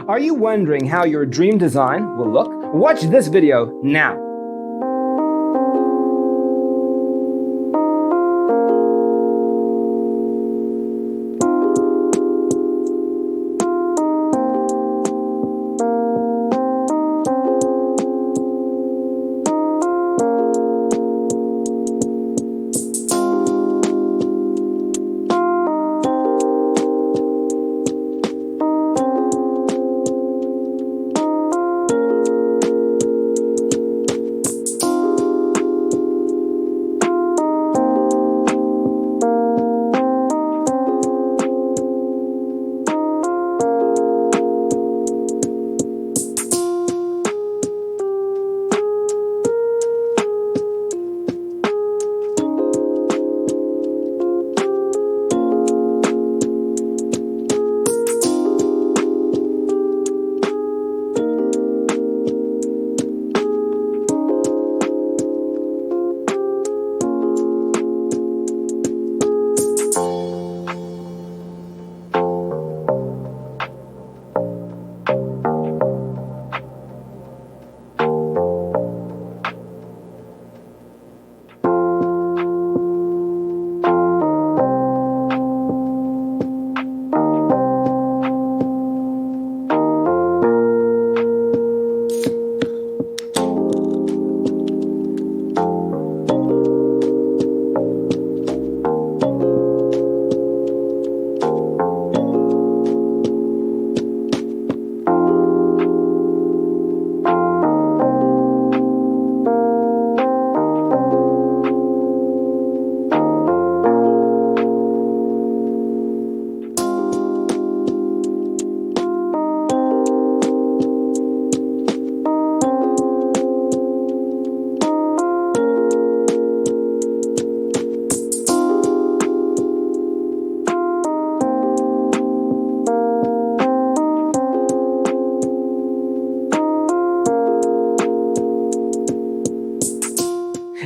Are you wondering how your dream design will look? Watch this video now.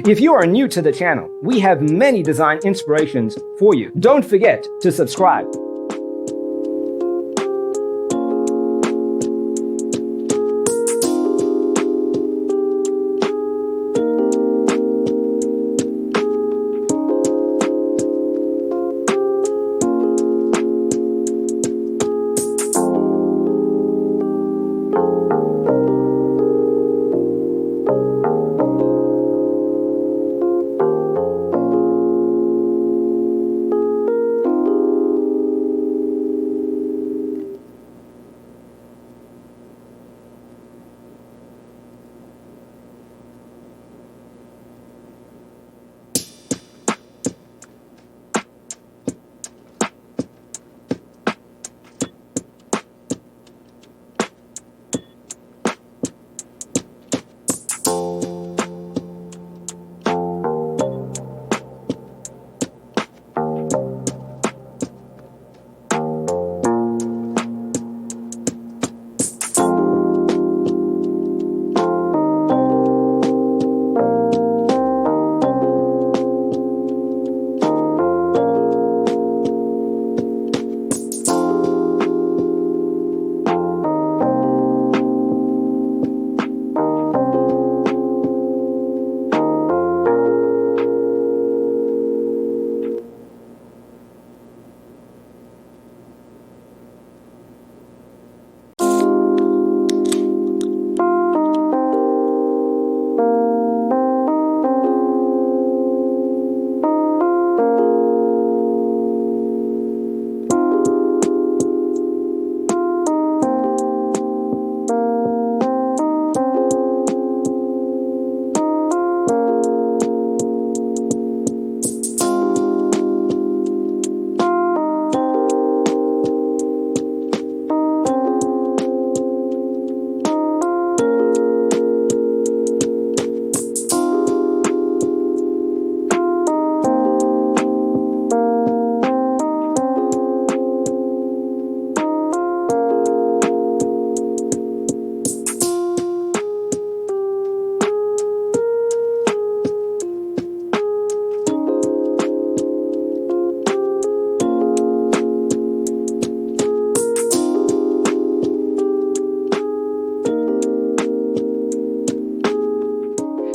If you are new to the channel, we have many design inspirations for you. Don't forget to subscribe.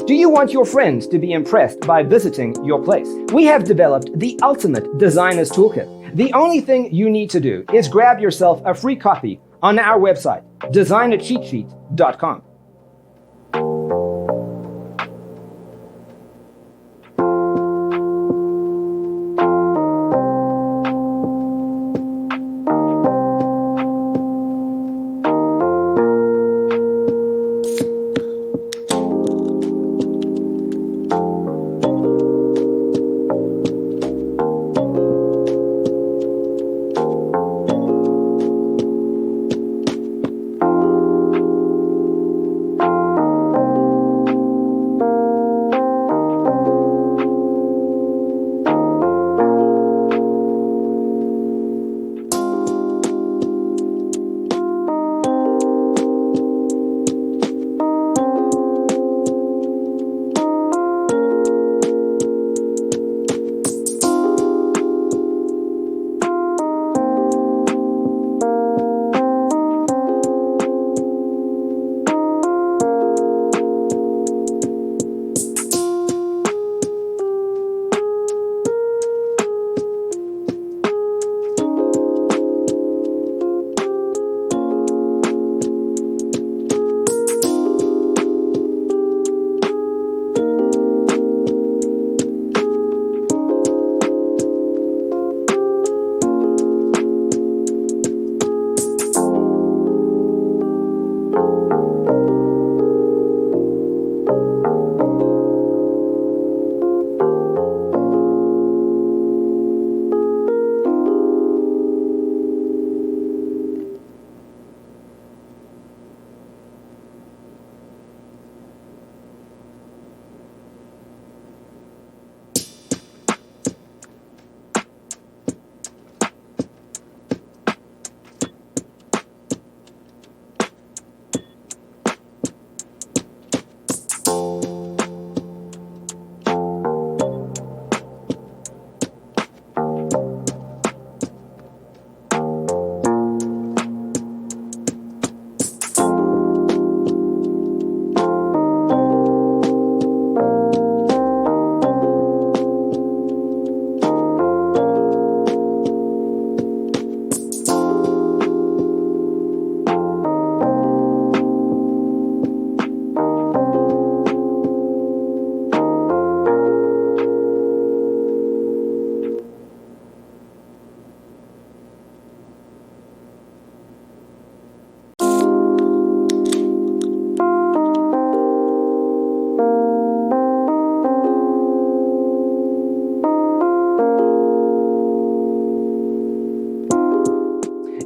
Do you want your friends to be impressed by visiting your place? We have developed the ultimate designer's toolkit. The only thing you need to do is grab yourself a free copy on our website, designercheatsheet.com.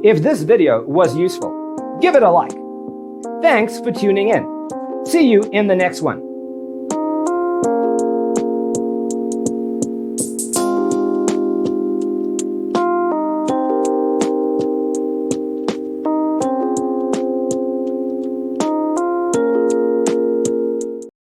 If this video was useful, give it a like. Thanks for tuning in. See you in the next one.